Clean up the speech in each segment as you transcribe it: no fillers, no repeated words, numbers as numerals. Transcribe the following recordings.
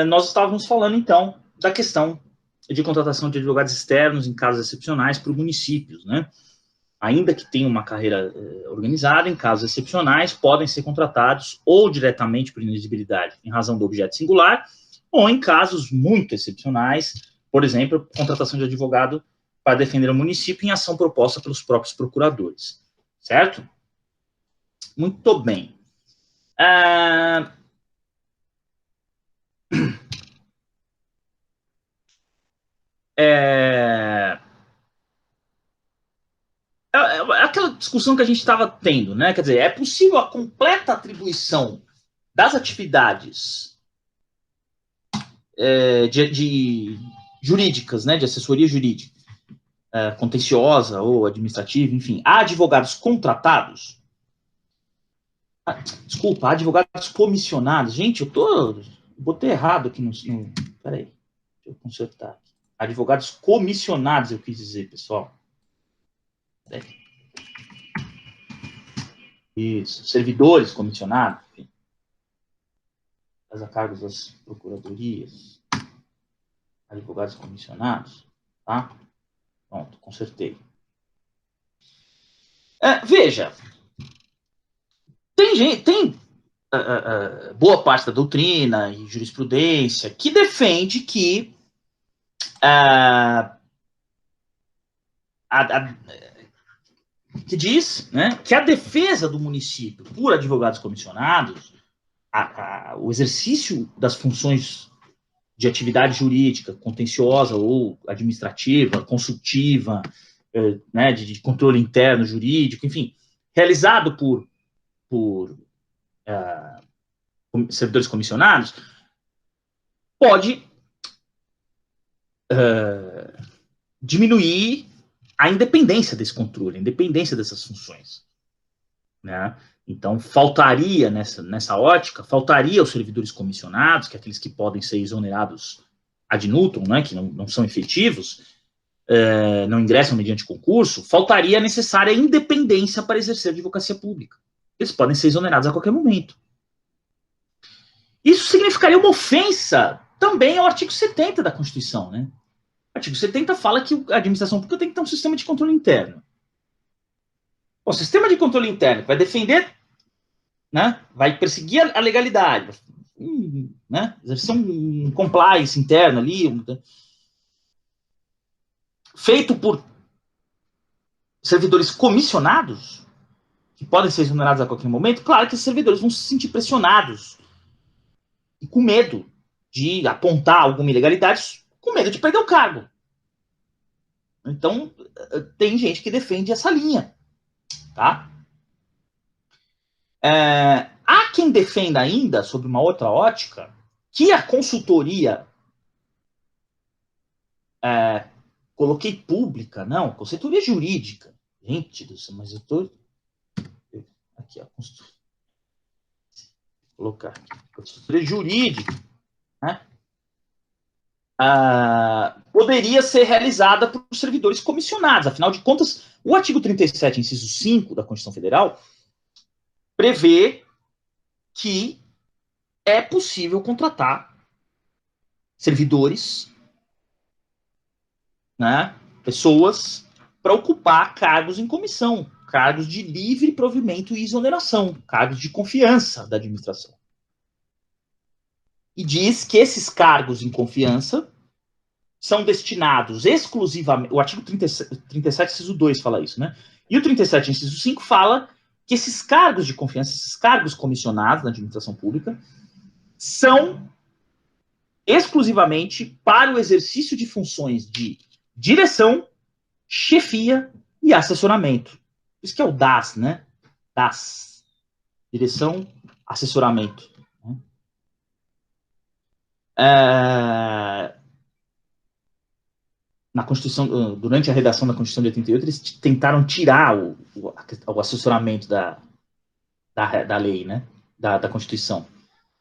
Nós estávamos falando, então, da questão de contratação de advogados externos em casos excepcionais para os municípios, né? Ainda que tenham uma carreira organizada, em casos excepcionais, podem ser contratados ou diretamente por inexigibilidade em razão do objeto singular, ou em casos muito excepcionais, por exemplo, contratação de advogado para defender o município em ação proposta pelos próprios procuradores. Certo? Muito bem. Aquela discussão que a gente estava tendo, né? Quer dizer, é possível a completa atribuição das atividades de jurídicas, né? De assessoria jurídica, contenciosa ou administrativa, enfim, a advogados contratados. Desculpa, advogados comissionados. Gente, botei errado aqui no... Peraí, deixa eu consertar aqui. Advogados comissionados, eu quis dizer, pessoal. Isso, servidores comissionados, enfim. A cargos das procuradorias, advogados comissionados, tá? Pronto, consertei. Veja, tem boa parte da doutrina e jurisprudência que defende que que diz, né, que a defesa do município por advogados comissionados, o exercício das funções de atividade jurídica, contenciosa ou administrativa, consultiva, né, de controle interno jurídico, enfim, realizado por servidores comissionados, pode diminuir a independência desse controle, a independência dessas funções. Né? Então, faltaria, nessa ótica, faltaria aos servidores comissionados, que é aqueles que podem ser exonerados ad nutum, né, que não são efetivos, não ingressam mediante concurso, faltaria a necessária independência para exercer a advocacia pública. Eles podem ser exonerados a qualquer momento. Isso significaria uma ofensa também ao artigo 70 da Constituição, né? O artigo 70 fala que a administração pública tem que ter um sistema de controle interno. O sistema de controle interno vai defender, né, vai perseguir a legalidade, né, exercer um compliance interno ali, feito por servidores comissionados, que podem ser exonerados a qualquer momento. Claro que esses servidores vão se sentir pressionados e com medo de apontar alguma ilegalidade, com medo de perder o cargo. Então, tem gente que defende essa linha. Tá? Há quem defenda ainda, sob uma outra ótica, que a consultoria, coloquei pública, não, consultoria jurídica. Gente do céu, mas eu estou... Aqui, ó, colocar aqui, consultoria jurídica, né? Poderia ser realizada por servidores comissionados. Afinal de contas, o artigo 37, inciso 5 da Constituição Federal, prevê que é possível contratar servidores, né, pessoas, para ocupar cargos em comissão, cargos de livre provimento e exoneração, cargos de confiança da administração. E diz que esses cargos em confiança são destinados exclusivamente... O artigo 37, inciso 2 fala isso, né? E o 37, inciso 5 fala que esses cargos de confiança, esses cargos comissionados na administração pública, são exclusivamente para o exercício de funções de direção, chefia e assessoramento. Isso que é o DAS, né? DAS. Direção, assessoramento. Na Constituição, durante a redação da Constituição de 88, eles tentaram tirar o assessoramento da lei, né? Da Constituição,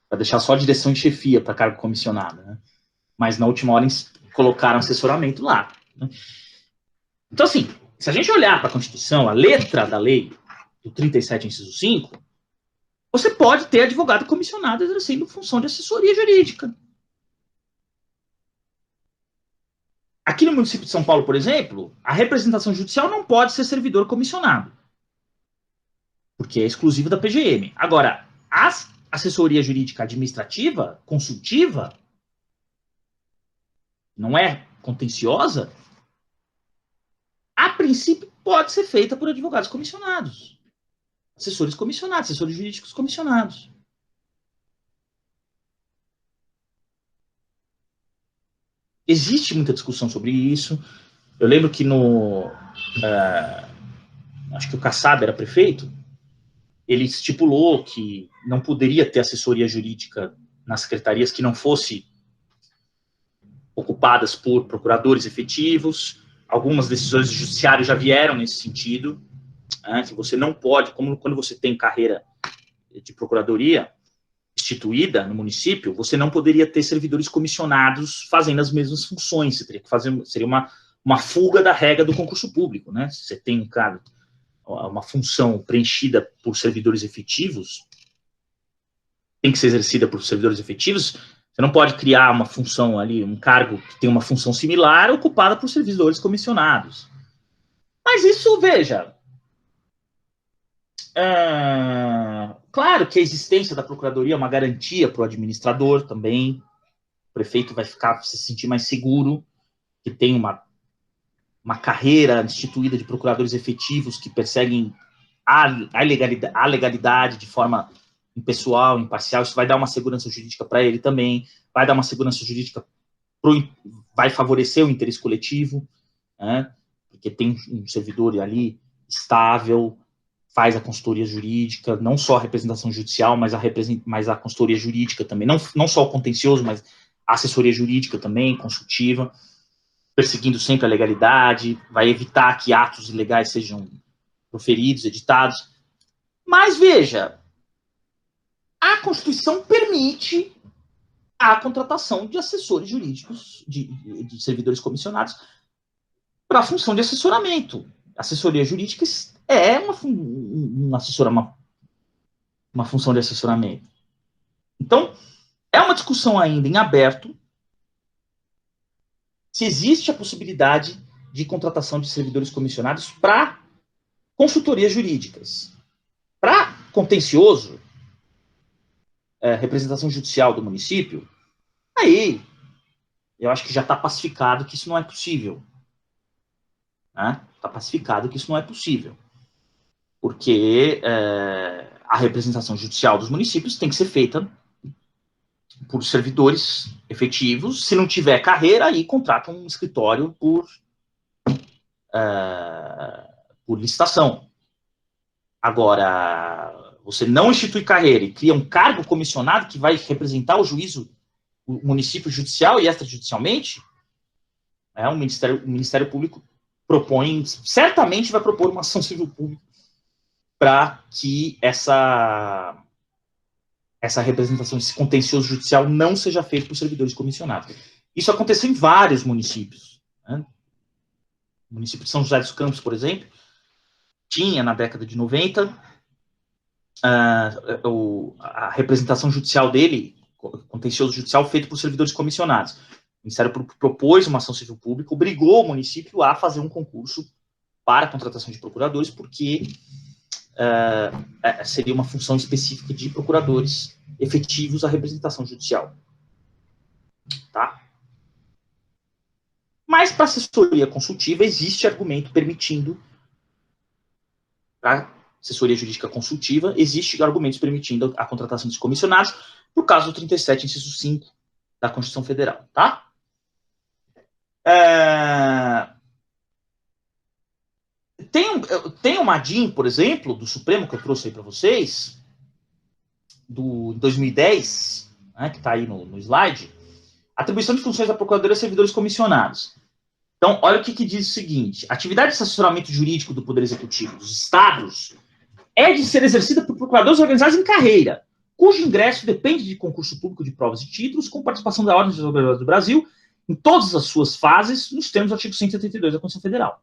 para deixar só a direção e chefia para cargo comissionado, né? Mas na última hora eles colocaram assessoramento lá, né? Então, assim, se a gente olhar para a Constituição, a letra da lei do 37, inciso 5, você pode ter advogado comissionado exercendo função de assessoria jurídica. Aqui no município de São Paulo, por exemplo, a representação judicial não pode ser servidor comissionado, porque é exclusivo da PGM. Agora, a assessoria jurídica administrativa, consultiva, não é contenciosa, a princípio pode ser feita por advogados comissionados, assessores comissionados, assessores jurídicos comissionados. Existe muita discussão sobre isso. Eu lembro que acho que o Kassab era prefeito, ele estipulou que não poderia ter assessoria jurídica nas secretarias que não fosse ocupadas por procuradores efetivos. Algumas decisões do judiciário já vieram nesse sentido, que você não pode, como quando você tem carreira de procuradoria instituída no município, você não poderia ter servidores comissionados fazendo as mesmas funções. Você teria que fazer, seria uma fuga da regra do concurso público, né? Se você tem uma função preenchida por servidores efetivos, tem que ser exercida por servidores efetivos, você não pode criar uma função ali, um cargo que tem uma função similar ocupada por servidores comissionados. Mas isso, veja, claro que a existência da procuradoria é uma garantia para o administrador também. O prefeito vai se sentir mais seguro que tem uma carreira instituída de procuradores efetivos que perseguem a legalidade de forma impessoal, imparcial. Isso vai dar uma segurança jurídica para ele também, vai dar uma segurança jurídica, vai favorecer o interesse coletivo, né? Porque tem um servidor ali estável, faz a consultoria jurídica, não só a representação judicial, mas a consultoria jurídica também, não só o contencioso, mas a assessoria jurídica também, consultiva, perseguindo sempre a legalidade, vai evitar que atos ilegais sejam proferidos, editados. Mas, veja, a Constituição permite a contratação de assessores jurídicos, de servidores comissionados, para a função de assessoramento. Assessoria jurídica é uma função de assessoramento. Então, é uma discussão ainda em aberto se existe a possibilidade de contratação de servidores comissionados para consultorias jurídicas. Para contencioso, representação judicial do município, aí eu acho que já está pacificado que isso não é possível. Está pacificado que isso não é possível. Porque a representação judicial dos municípios tem que ser feita por servidores efetivos. Se não tiver carreira, aí contratam um escritório por licitação. Agora, você não institui carreira e cria um cargo comissionado que vai representar o juízo, o município judicial e extrajudicialmente, o Ministério Público certamente vai propor uma ação civil pública para que essa representação, esse contencioso judicial não seja feito por servidores comissionados. Isso aconteceu em vários municípios. Né? O município de São José dos Campos, por exemplo, tinha, na década de 90, a representação judicial dele, contencioso judicial, feito por servidores comissionados. O Ministério Público propôs uma ação civil pública, obrigou o município a fazer um concurso para a contratação de procuradores, porque seria uma função específica de procuradores efetivos à representação judicial. Tá? Mas para assessoria consultiva existe argumento permitindo, para assessoria jurídica consultiva, existe argumentos permitindo a contratação de comissionados, por causa do 37, inciso 5 da Constituição Federal. Tá? Tem uma DIN, por exemplo, do Supremo, que eu trouxe aí para vocês, do 2010, que está aí no slide, atribuição de funções da Procuradoria a servidores comissionados. Então, olha o que diz o seguinte: a atividade de assessoramento jurídico do Poder Executivo dos Estados é de ser exercida por procuradores organizados em carreira, cujo ingresso depende de concurso público de provas e títulos, com participação da Ordem dos Advogados do Brasil, em todas as suas fases, nos termos do artigo 172 da Constituição Federal.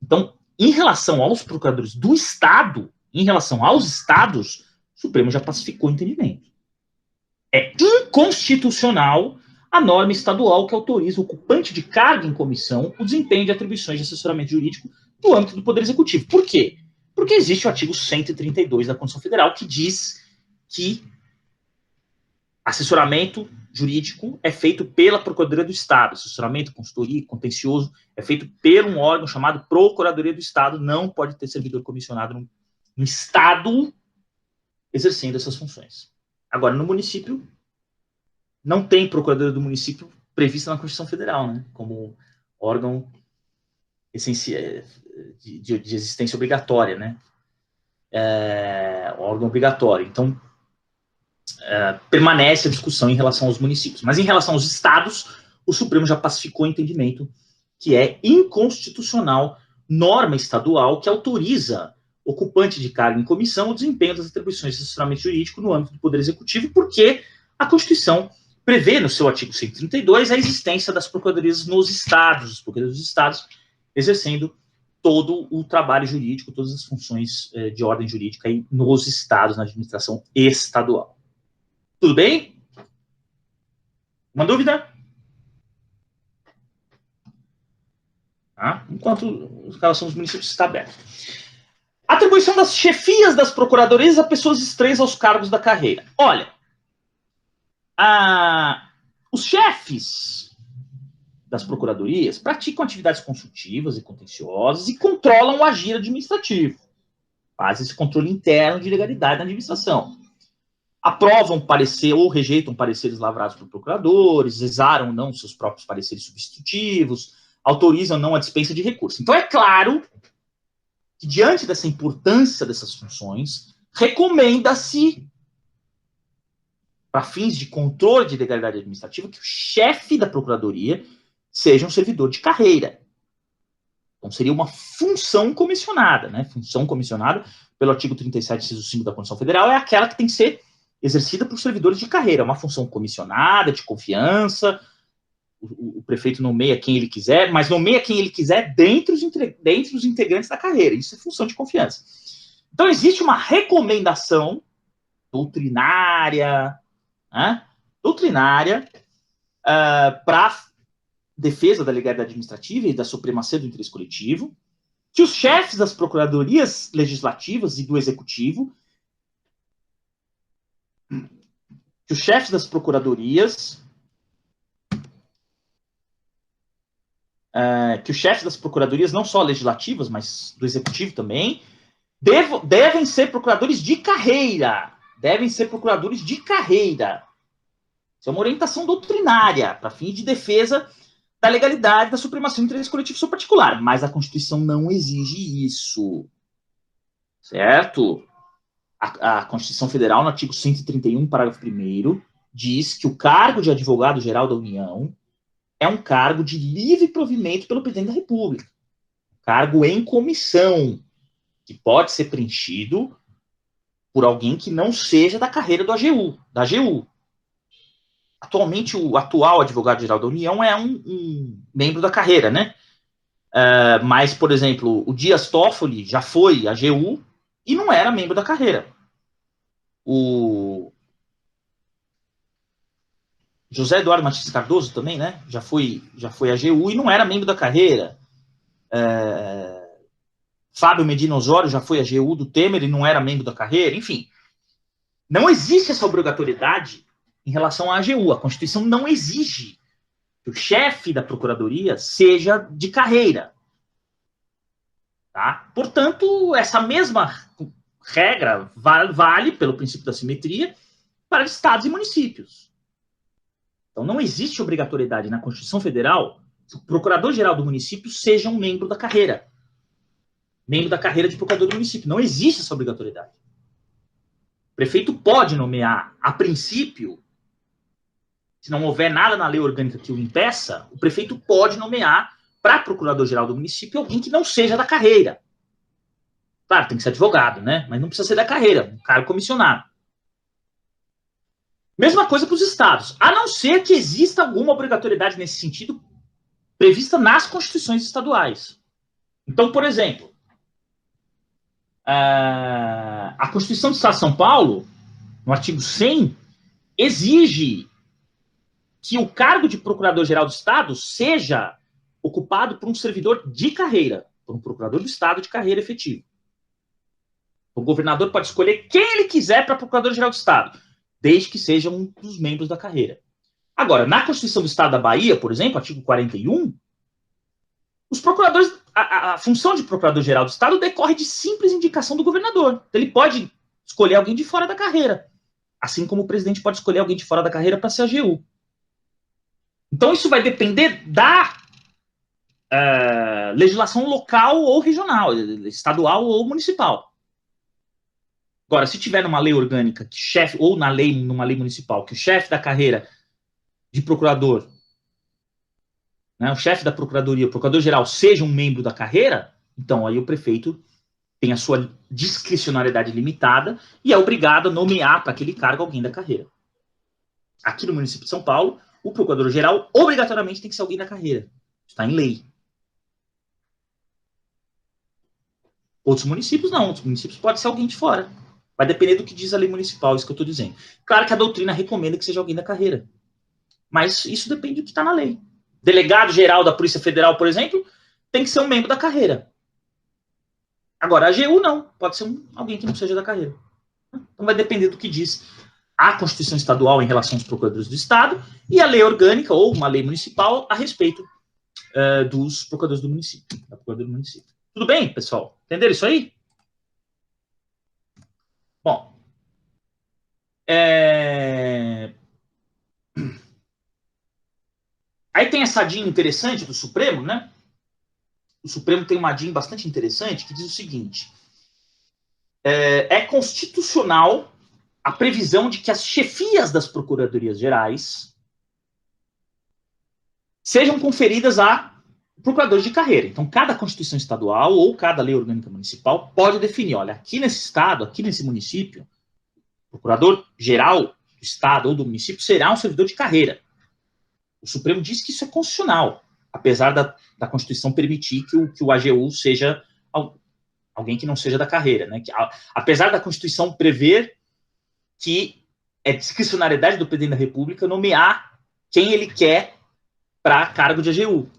Então, em relação aos procuradores do Estado, em relação aos estados, o Supremo já pacificou o entendimento. É inconstitucional a norma estadual que autoriza o ocupante de cargo em comissão o desempenho de atribuições de assessoramento jurídico no âmbito do Poder Executivo. Por quê? Porque existe o artigo 132 da Constituição Federal que diz que assessoramento jurídico é feito pela Procuradoria do Estado. Assessoramento, consultoria, contencioso é feito por um órgão chamado Procuradoria do Estado. Não pode ter servidor comissionado no Estado exercendo essas funções. Agora, no município, não tem Procuradoria do Município prevista na Constituição Federal, né, como órgão de existência obrigatória, né, órgão obrigatório. Então, permanece a discussão em relação aos municípios. Mas em relação aos estados, o Supremo já pacificou o entendimento que é inconstitucional norma estadual que autoriza ocupante de cargo em comissão o desempenho das atribuições de assessoramento jurídico no âmbito do Poder Executivo, porque a Constituição prevê no seu artigo 132 a existência das procuradorias nos estados, os procuradores dos estados exercendo todo o trabalho jurídico, todas as funções de ordem jurídica aí nos estados, na administração estadual. Tudo bem? Uma dúvida? Tá? Enquanto os relação dos municípios está aberto. Atribuição das chefias das procuradorias a pessoas estranhas aos cargos da carreira. Olha, os chefes das procuradorias praticam atividades consultivas e contenciosas e controlam o agir administrativo. Fazem esse controle interno de legalidade na administração. Aprovam parecer ou rejeitam pareceres lavrados por procuradores, exaram ou não seus próprios pareceres substitutivos, autorizam ou não a dispensa de recursos. Então, é claro que, diante dessa importância dessas funções, recomenda-se, para fins de controle de legalidade administrativa, que o chefe da procuradoria seja um servidor de carreira. Então, seria uma função comissionada, né? Função comissionada, pelo artigo 37, inciso 5 da Constituição Federal, é aquela que tem que ser exercida por servidores de carreira. É uma função comissionada, de confiança. O prefeito nomeia quem ele quiser, mas nomeia quem ele quiser dentre os integrantes da carreira. Isso é função de confiança. Então, existe uma recomendação doutrinária, né? Para defesa da legalidade administrativa e da supremacia do interesse coletivo, que os chefes das procuradorias legislativas e do executivo, que os chefes das procuradorias não só legislativas, mas do executivo também, devem ser procuradores de carreira. Devem ser procuradores de carreira. Isso é uma orientação doutrinária para fins de defesa da legalidade, da supremacia do interesse coletivo sobre particular. Mas a Constituição não exige isso. Certo? A Constituição Federal, no artigo 131, parágrafo 1º, diz que o cargo de advogado-geral da União é um cargo de livre provimento pelo presidente da República. Cargo em comissão, que pode ser preenchido por alguém que não seja da carreira da AGU. Atualmente, o atual advogado-geral da União é um membro da carreira, né? Mas, por exemplo, o Dias Toffoli já foi AGU e não era membro da carreira. O José Eduardo Martins Cardoso também, né? Já foi AGU e não era membro da carreira. Fábio Medina Osório já foi AGU do Temer e não era membro da carreira. Enfim, não existe essa obrigatoriedade em relação à AGU. A Constituição não exige que o chefe da procuradoria seja de carreira. Tá? Portanto, essa mesma regra vale, pelo princípio da simetria, para estados e municípios. Então, não existe obrigatoriedade na Constituição Federal que o procurador-geral do município seja um membro da carreira. Membro da carreira de procurador do município. Não existe essa obrigatoriedade. O prefeito pode nomear, a princípio, se não houver nada na lei orgânica que o impeça, o prefeito pode nomear para procurador-geral do município alguém que não seja da carreira. Claro, tem que ser advogado, né? Mas não precisa ser da carreira, um cargo comissionado. Mesma coisa para os estados, a não ser que exista alguma obrigatoriedade nesse sentido prevista nas constituições estaduais. Então, por exemplo, a Constituição do Estado de São Paulo, no artigo 100, exige que o cargo de Procurador-Geral do Estado seja ocupado por um servidor de carreira, por um Procurador do Estado de carreira efetiva. O governador pode escolher quem ele quiser para Procurador-Geral do Estado, desde que seja um dos membros da carreira. Agora, na Constituição do Estado da Bahia, por exemplo, artigo 41, os procuradores, a função de Procurador-Geral do Estado decorre de simples indicação do governador. Então, ele pode escolher alguém de fora da carreira, assim como o presidente pode escolher alguém de fora da carreira para ser AGU. Então, isso vai depender da legislação local ou regional, estadual ou municipal. Agora, se tiver numa lei orgânica, que chefe, ou numa lei municipal, que o chefe da carreira de procurador, né, o chefe da procuradoria, o procurador-geral, seja um membro da carreira, então aí o prefeito tem a sua discricionariedade limitada e é obrigado a nomear para aquele cargo alguém da carreira. Aqui no município de São Paulo, o procurador-geral obrigatoriamente tem que ser alguém da carreira. Está em lei. Outros municípios não. Outros municípios pode ser alguém de fora. Vai depender do que diz a lei municipal, isso que eu estou dizendo. Claro que a doutrina recomenda que seja alguém da carreira. Mas isso depende do que está na lei. Delegado-geral da Polícia Federal, por exemplo, tem que ser um membro da carreira. Agora, a AGU não. Pode ser alguém que não seja da carreira. Então vai depender do que diz a Constituição Estadual em relação aos procuradores do Estado e a lei orgânica ou uma lei municipal a respeito dos procuradores do município. Da Procuradoria do município. Tudo bem, pessoal? Entenderam isso aí? Bom. Aí tem essa DIN interessante do Supremo, né? O Supremo tem uma DIN bastante interessante que diz o seguinte: é constitucional a previsão de que as chefias das procuradorias gerais sejam conferidas a procuradores de carreira. Então, cada Constituição estadual ou cada lei orgânica municipal pode definir, olha, aqui nesse estado, aqui nesse município, o procurador-geral do estado ou do município será um servidor de carreira. O Supremo diz que isso é constitucional, apesar da Constituição permitir que o AGU seja alguém que não seja da carreira, né? Apesar da Constituição prever que é discricionariedade do presidente da República nomear quem ele quer para cargo de AGU,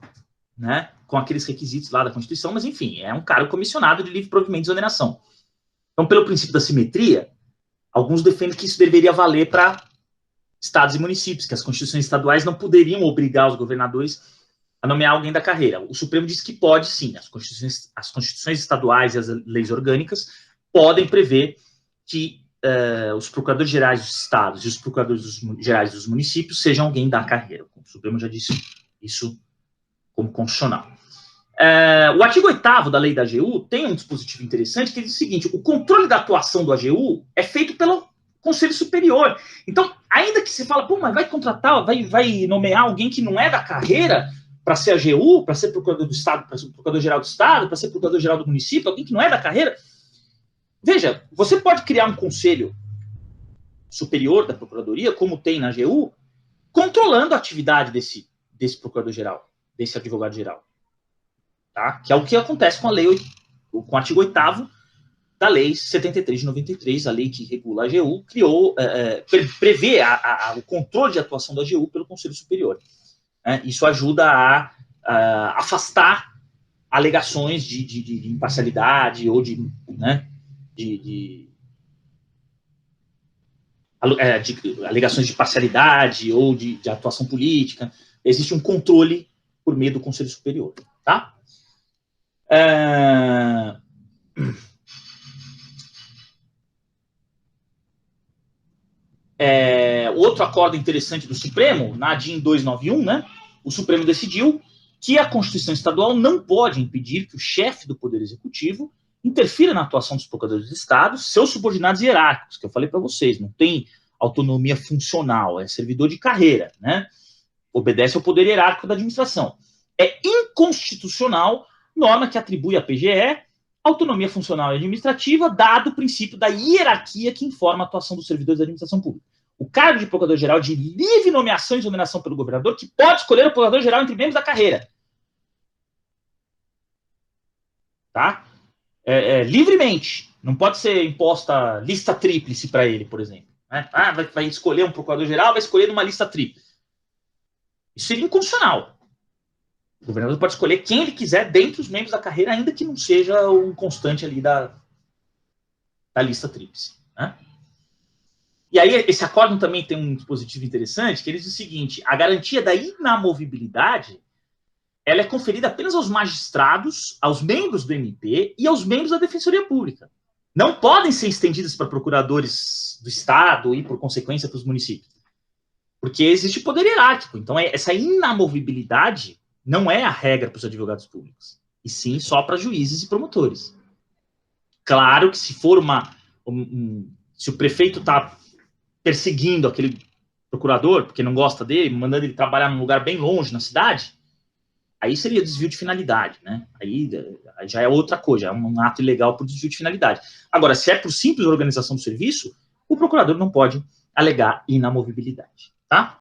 né? Com aqueles requisitos lá da Constituição, mas enfim, é um cargo comissionado de livre provimento e exoneração. Então, pelo princípio da simetria, alguns defendem que isso deveria valer para estados e municípios, que as constituições estaduais não poderiam obrigar os governadores a nomear alguém da carreira. O Supremo diz que pode sim, as constituições estaduais e as leis orgânicas podem prever que os procuradores gerais dos estados e os procuradores gerais dos municípios sejam alguém da carreira. O Supremo já disse isso como constitucional. O artigo 8º da lei da AGU tem um dispositivo interessante que diz o seguinte: o controle da atuação do AGU é feito pelo Conselho Superior. Então, ainda que se fala, pô, mas vai contratar, vai nomear alguém que não é da carreira para ser AGU, para ser procurador do Estado, para ser procurador-geral do Estado, para ser procurador-geral do município, alguém que não é da carreira. Veja, você pode criar um conselho superior da procuradoria, como tem na AGU, controlando a atividade desse procurador-geral, desse advogado-geral. Tá? Que é o que acontece com a lei, com o artigo 8º da lei 73 de 93, a lei que regula a AGU, prevê o controle de atuação da AGU pelo Conselho Superior. Isso ajuda a afastar alegações de imparcialidade ou de alegações de parcialidade ou de atuação política. Existe um controle por meio do Conselho Superior. Tá? Outro acordo interessante do Supremo, na DIN 291, né, o Supremo decidiu que a Constituição Estadual não pode impedir que o chefe do Poder Executivo interfira na atuação dos procuradores do Estado, seus subordinados hierárquicos, que eu falei para vocês, não tem autonomia funcional, é servidor de carreira, né? Obedece ao poder hierárquico da administração. É inconstitucional norma que atribui à PGE autonomia funcional e administrativa, dado o princípio da hierarquia que informa a atuação dos servidores da administração pública. O cargo de procurador-geral de livre nomeação e exoneração pelo governador, que pode escolher o procurador-geral entre membros da carreira. Tá? Livremente. Não pode ser imposta lista tríplice para ele, por exemplo. Né? Vai escolher um procurador-geral, vai escolher numa lista tríplice. Isso seria inconstitucional. O governador pode escolher quem ele quiser dentre os membros da carreira, ainda que não seja um constante ali da lista tríplice, né? E aí, esse acórdão também tem um dispositivo interessante, que ele diz o seguinte: a garantia da inamovibilidade ela é conferida apenas aos magistrados, aos membros do MP e aos membros da Defensoria Pública. Não podem ser estendidas para procuradores do Estado e, por consequência, para os municípios. Porque existe poder hierárquico. Então, essa inamovibilidade não é a regra para os advogados públicos, e sim só para juízes e promotores. Claro que se for se o prefeito está perseguindo aquele procurador, porque não gosta dele, mandando ele trabalhar num lugar bem longe na cidade, aí seria desvio de finalidade, né? Aí já é outra coisa, é um ato ilegal por desvio de finalidade. Agora, se é por simples organização do serviço, o procurador não pode alegar inamovibilidade, tá?